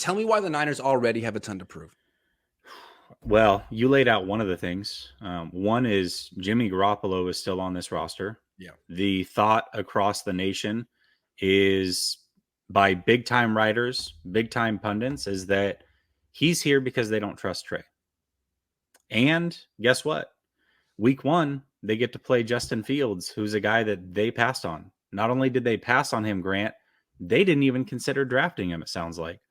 Tell me why the Niners already have a ton to prove. Well, you laid out one of the things. One is Jimmy Garoppolo is still on this roster. Yeah. The thought across the nation is by big time writers, big time pundits, is that he's here because they don't trust Trey. And guess what? Week 1, they get to play Justin Fields, who's a guy that they passed on. Not only did they pass on him, Grant, they didn't even consider drafting him, it sounds like.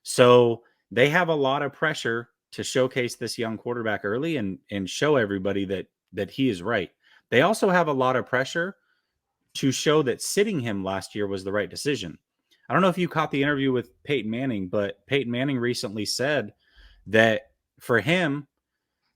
So they have a lot of pressure to showcase this young quarterback early and show everybody that he is right. They also have a lot of pressure to show that sitting him last year was the right decision. I don't know if you caught the interview with Peyton Manning, but Peyton Manning recently said that for him,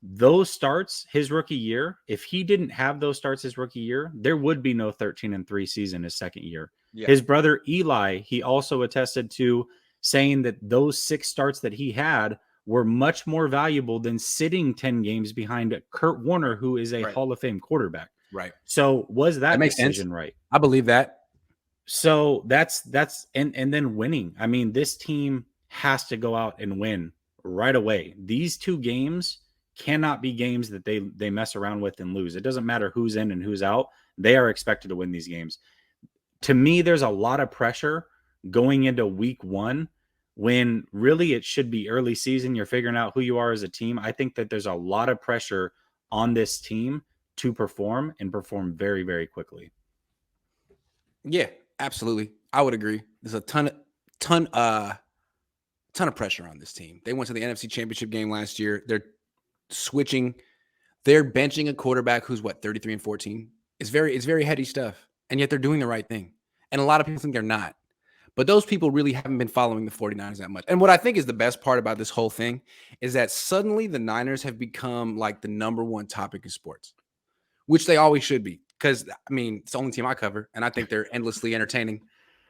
those starts his rookie year, if he didn't have those starts his rookie year, there would be no 13-3 season his second year. Yeah. His brother Eli, he also attested to saying that those 6 starts that he had were much more valuable than sitting 10 games behind Kurt Warner, who is a Hall of Fame quarterback. Right. So was that makes decision sense. right? I believe that. So that's and then winning. I mean, this team has to go out and win right away. These 2 games cannot be games that they mess around with and lose. It doesn't matter who's in and who's out. They are expected to win these games. To me, there's a lot of pressure going into week 1 when really it should be early season. You're figuring out who you are as a team. I think that there's a lot of pressure on this team to perform and perform very, very quickly. Yeah, absolutely. I would agree. There's a ton of pressure on this team. They went to the NFC Championship game last year. They're benching a quarterback who's 33-14. It's very heady stuff. And yet they're doing the right thing. And a lot of people think they're not. But those people really haven't been following the 49ers that much. And what I think is the best part about this whole thing is that suddenly the Niners have become like the number one topic in sports, which they always should be. Because, I mean, it's the only team I cover, and I think they're endlessly entertaining.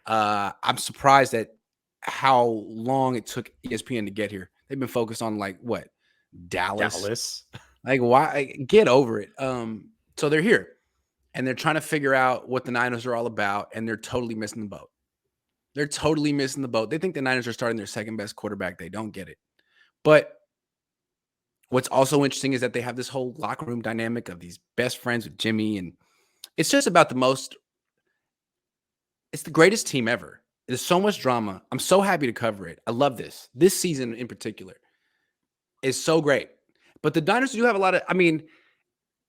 I'm surprised at how long it took ESPN to get here. They've been focused on, Dallas. Like, why? Get over it. So they're here, and they're trying to figure out what the Niners are all about, and they're totally missing the boat. They think the Niners are starting their second best quarterback. They don't get it. But what's also interesting is that they have this whole locker room dynamic of these best friends with Jimmy, and it's just about it's the greatest team ever. There's so much drama. I'm so happy to cover it. I love this. This season in particular is so great. But the Niners do have a lot of,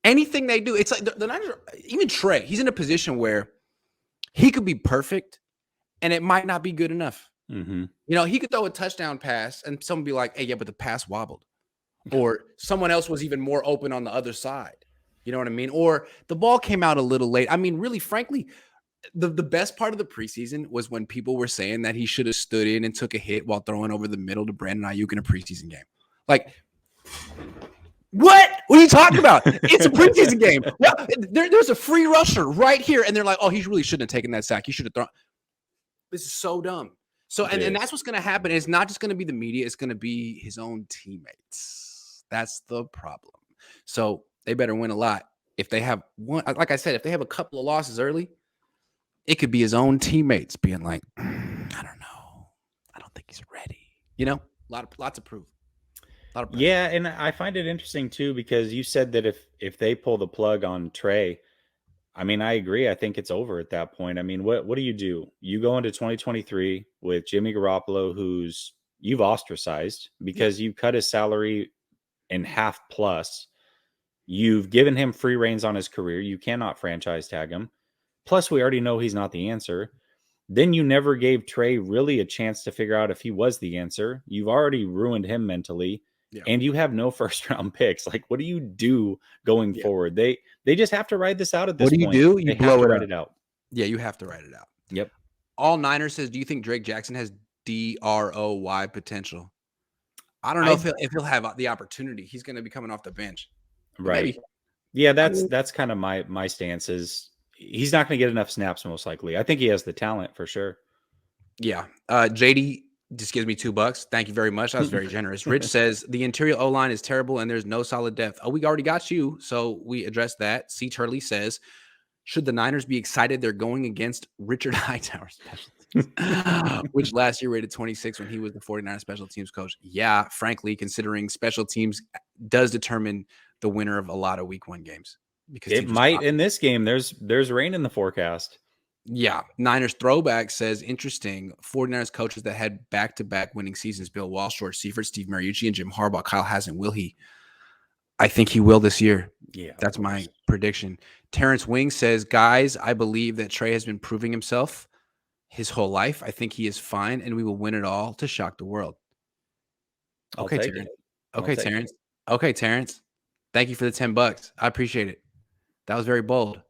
anything they do, it's like the Niners, even Trey, he's in a position where he could be perfect and it might not be good enough. Mm-hmm. He could throw a touchdown pass and someone be like, hey, yeah, but the pass wobbled. Or someone else was even more open on the other side. You know what I mean? Or the ball came out a little late. I mean, really, frankly, the best part of the preseason was when people were saying that he should have stood in and took a hit while throwing over the middle to Brandon Ayuk in a preseason game. Like, what? What are you talking about? It's a preseason game. Well, there's a free rusher right here. And they're like, oh, he really shouldn't have taken that sack. He should have thrown. This is so dumb. So, and that's what's going to happen. It's not just going to be the media. It's going to be his own teammates. That's the problem. So they better win a lot. If they have one, like I said, if they have a couple of losses early, it could be his own teammates being like, I don't know. I don't think he's ready. Lots of proof. Yeah, and I find it interesting too, because you said that if they pull the plug on Trey, I agree. I think it's over at that point. What do? You go into 2023 with Jimmy Garoppolo, who's you've ostracized because you cut his salary in half plus. You've given him free reins on his career. You cannot franchise tag him. Plus, we already know he's not the answer. Then you never gave Trey really a chance to figure out if he was the answer. You've already ruined him mentally. Yeah. And you have no first round picks. Like, what do you do going forward? They just have to ride this out at this point. What do you do? You blow it out. Out. Yeah, you have to write it out. Yep. All Niners says, do you think Drake Jackson has DROY potential? I don't know if he'll have the opportunity. He's going to be coming off the bench. Right. Maybe. Yeah, that's kind of my stance is he's not going to get enough snaps most likely. I think he has the talent for sure. Yeah. JD just gives me $2. Thank you very much. That was very generous. Rich says the interior O-line is terrible and there's no solid depth. Oh, we already got you. So we addressed that. C. Turley says, should the Niners be excited they're going against Richard Hightower specialties? which last year rated 26 when he was the 49ers special teams coach. Yeah, frankly, considering special teams does determine the winner of a lot of week 1 games because It teams might in this game. There's rain in the forecast. Yeah. Niners throwback says interesting. 49ers coaches that had back-to-back winning seasons: Bill Walsh, George Seifert, Steve Mariucci, and Jim Harbaugh. Kyle hasn't. Will he? I think he will this year. Yeah, that's my prediction. Terrence Wing says, guys, I believe that Trey has been proving himself his whole life. I think he is fine, and we will win it all to shock the world. Okay, Terrence. Okay, Terrence. Okay, Terrence. Thank you for the $10. I appreciate it. That was very bold.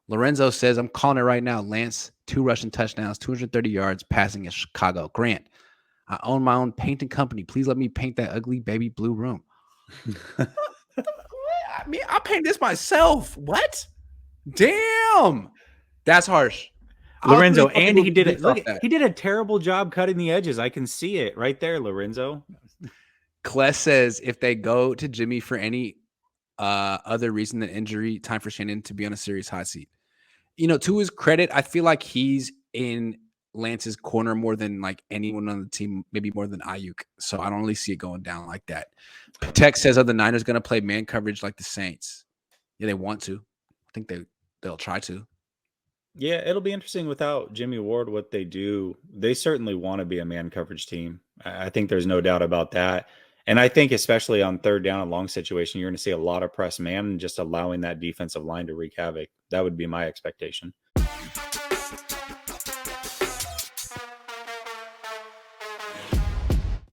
Lorenzo says, I'm calling it right now. Lance, 2 rushing touchdowns, 230 yards passing at Chicago. Grant, I own my own painting company. Please let me paint that ugly baby blue room. I mean, I paint this myself. What? Damn. That's harsh. Lorenzo, and he did it. Look, he did a terrible job cutting the edges. I can see it right there, Lorenzo. Kless says, if they go to Jimmy for any other reason than injury, time for Shannon to be on a serious hot seat. You know, to his credit, I feel like he's in Lance's corner more than like anyone on the team, maybe more than Ayuk. So I don't really see it going down like that. Patek says, are the Niners going to play man coverage like the Saints? Yeah, they want to. I think they'll try to. Yeah, it'll be interesting without Jimmy Ward what they do. They certainly want to be a man coverage team. I think there's no doubt about that. And I think especially on third down and long situation, you're going to see a lot of press man and just allowing that defensive line to wreak havoc. That would be my expectation.